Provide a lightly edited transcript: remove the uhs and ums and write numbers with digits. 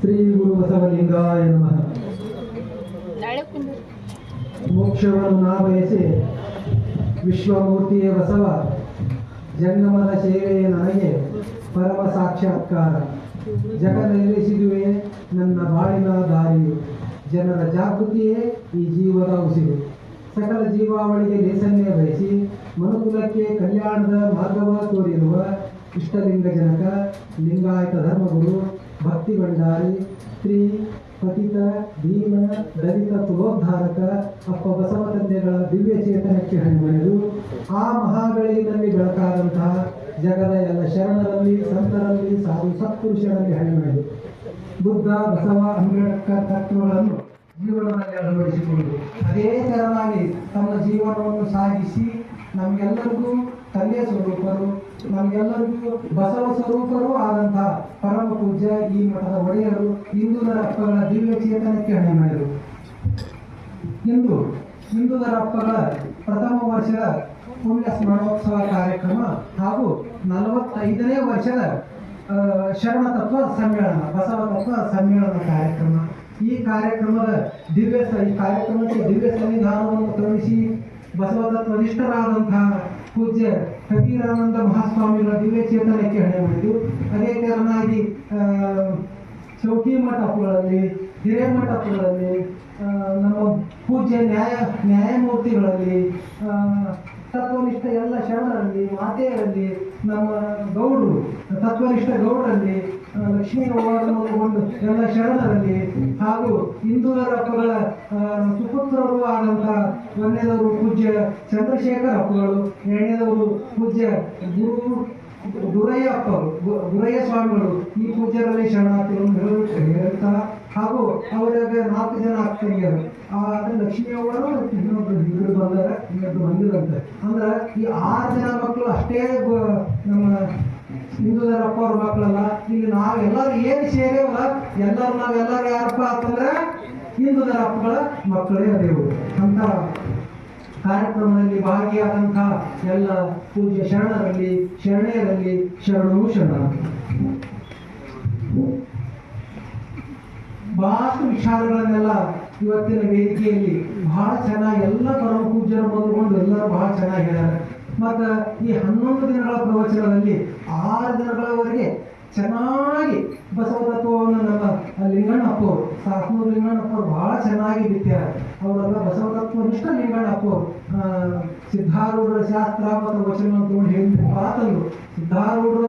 ಶ್ರೀ ಗುರು ಬಸವಲಿಂಗಾಯ ನಮಃ. ಮೋಕ್ಷವನ್ನು ನಾ ಬಯಸಿ ವಿಶ್ವಮೂರ್ತಿಯೇ ಬಸವ ಜಂಗಮದ ಸೇವೆಯೇ ನನಗೆ ಪರಮ ಸಾಕ್ಷಾತ್ಕಾರ. ಜಗದಲ್ಲಿಸಿದುವೆ ನನ್ನ ಬಾಳಿನ ದಾರಿಯು, ಜನರ ಜಾಗೃತಿಯೇ ಈ ಜೀವದ ಉಸಿರು. ಸಕಲ ಜೀವಾವಳಿಗೆ ಲೇಸನ್ನೇ ಬಯಸಿ ಮನುಕುಲಕ್ಕೆ ಕಲ್ಯಾಣದ ಮಾರ್ಗವ ತೋರಿರುವ ಇಷ್ಟಲಿಂಗ ಜನಕ ಲಿಂಗಾಯತ ಧರ್ಮಗುರು ಭಕ್ತಿ ಭಂಡಾರಿ ಶ್ರೀ ಪತಿತ ಭೀಮ ದಲಿತ ಕುಲೋದ್ಧಾರಕ ಅಪ್ಪ ಬಸವ ತಂದೆಗಳ ದಿವ್ಯ ಚೇತನಕ್ಕೆ ಹಣಿಮಣಿದು ಆ ಮಹಾಗಳಿನಲ್ಲಿ ಬೆಳಕಾದಂತಹ ಜಗದ ಎಲ್ಲ ಶರಣರಲ್ಲಿ, ಸಂತರಲ್ಲಿ, ಸಾಧು ಸತ್ಪುರುಷರಲ್ಲಿ ಹಣಿಮಣಿದು ಬುದ್ಧ, ಬಸವ, ಅಂಬೇಡ್ಕರ್ ತತ್ವಗಳನ್ನು ಜೀವನದಲ್ಲಿ ಅಳವಡಿಸಿಕೊಂಡು ಅದೇ ತೆರನಾಗಿ ತಮ್ಮ ಜೀವನವನ್ನು ಸಾಗಿಸಿ ನಮಗೆಲ್ಲರಿಗೂ ತಂದೆ ಸ್ವರೂಪರು, ನಮಗೆಲ್ಲರಿಗೂ ಬಸವ ಸ್ವರೂಪರು ಆದಂತಹ ಪರಮ ಪೂಜ್ಯ ಈ ಮಠದ ಒಡೆಯರು ಹಿಂದೂದರಪ್ಪಗಳ ದಿವ್ಯ ಚೇತನಕ್ಕೆ ಹಣೆ ಮಾಡಿದರು. ಹಿಂದೂದರಪ್ಪಗಳ ಪ್ರಥಮ ವರ್ಷದ ಪುಣ್ಯ ಸ್ಮರಣೋತ್ಸವ ಕಾರ್ಯಕ್ರಮ ಹಾಗೂ 45ನೇ ವರ್ಷದ ಶರಣ ತತ್ವ ಸಮ್ಮೇಳನ, ಬಸವ ತತ್ವ ಸಮ್ಮೇಳನ ಕಾರ್ಯಕ್ರಮ. ಈ ಕಾರ್ಯಕ್ರಮಕ್ಕೆ ದಿವ್ಯ ಸನ್ನಿಧಾನವನ್ನು ಕರುಣಿಸಿ ಬಸವ ತತ್ವನಿಷ್ಠರಾದಂತಹ ಪೂಜ್ಯ ಫಕೀರಾನಂದ ಮಹಾಸ್ವಾಮಿಗಳ ದಿವ್ಯ ಚೇತನಕ್ಕೆ ಹಣೆ ಮಾಡಿತು. ಅದೇ ತೆರನಾಗಿ ಚೌಕಿ ಮಠಗಳಲ್ಲಿ, ಹಿರೇಮಠಗಳಲ್ಲಿ, ನಮ್ಮ ಪೂಜ್ಯ ನ್ಯಾಯಮೂರ್ತಿಗಳಲ್ಲಿ, ತತ್ವನಿಷ್ಠ ಎಲ್ಲ ಶರಣರಲ್ಲಿ, ಮಾತೆಯರಲ್ಲಿ, ನಮ್ಮ ಗೌಡರು, ತತ್ವನಿಷ್ಠ ಗೌಡರಲ್ಲಿ, ಲಕ್ಷ್ಮೀ ಅವರನ್ನು ಎಲ್ಲ ಶರಣರಲ್ಲಿ ಹಾಗೂ ಹಿಂದೂದರಪ್ಪಗಳ ಸುಪುತ್ರರು ಆದಂತಹ ಒಂದನೇದವರು ಪೂಜ್ಯ ಚಂದ್ರಶೇಖರ ಅಪ್ಪಗಳು, ಎರಡನೇದವರು ಪೂಜ್ಯ ಗುರಯ್ಯ ಸ್ವಾಮಿಗಳು, ಈ ಪೂಜ್ಯರಲ್ಲಿ ಶರಣಾರ್ಥಿಗಳನ್ನು ಹೇಳುತ್ತಾ ಹಾಗೂ ಅವರಿಗೆ 4 ಜನ ಅಕ್ಕನಿಯರು, ಲಕ್ಷ್ಮೀ ಅವರು ಇನ್ನೊಬ್ರು ಬಂದಿರಂತೆ. ಅಂದ್ರೆ ಈ 6 ಜನ ಮಕ್ಕಳು ಅಷ್ಟೇ ನಮ್ಮ ಹಿಂದೂದರಪ್ಪ ಅವ್ರ ಮಕ್ಕಳಲ್ಲ. ಇಲ್ಲಿ ನಾವೆಲ್ಲರೂ ಏನು ಸೇರೇವಲ್ಲ, ನಾವೆಲ್ಲರೂ ಯಾರಪ್ಪ ಅಂತಂದ್ರೆ ಹಿಂದೂದರಪ್ಪಗಳ ಮಕ್ಕಳೇ ಅದೇವು. ಅಂತ ಕಾರ್ಯಕ್ರಮದಲ್ಲಿ ಭಾಗಿಯಾದಂತಹ ಎಲ್ಲ ಪೂಜ್ಯ ಶರಣರಲ್ಲಿ, ಶರಣೆಯರಲ್ಲಿ ಶರಣು ಬಹಳಷ್ಟು ವಿಚಾರಗಳನ್ನೆಲ್ಲ ಇವತ್ತಿನ ವೇದಿಕೆಯಲ್ಲಿ ಬಹಳ ಚೆನ್ನಾಗಿ ಎಲ್ಲ ಪರಮ ಪೂಜ್ಯರು ಬಂದುಕೊಂಡು ಎಲ್ಲರೂ ಬಹಳ ಚೆನ್ನಾಗಿ ಹೇಳ್ಯಾರ. ಮತ್ತು ಈ 11 ದಿನಗಳ ಪ್ರವಚನದಲ್ಲಿ 6 ದಿನಗಳವರೆಗೆ ಚೆನ್ನಾಗಿ ಬಸವ ತತ್ವವನ್ನು ನಮ್ಮ ಲಿಂಗಣ್ಣಪ್ಪವರು, ಸಾಸ್ನೂರು ಲಿಂಗಣ್ಣಪ್ಪವರು ಬಹಳ ಚೆನ್ನಾಗಿ ಬಿತ್ತಾರೆ. ಅವರೆಲ್ಲ ಬಸವ ತತ್ವನಿಷ್ಠ ಲಿಂಗಣ್ಣಪ್ಪವರು ಸಿದ್ಧಾರೂಢರ ಶಾಸ್ತ್ರ ಮತ್ತು ವಚನ ತಗೊಂಡು ಹೇಳಿದ್ರು. ಸಿದ್ಧಾರೂಢರು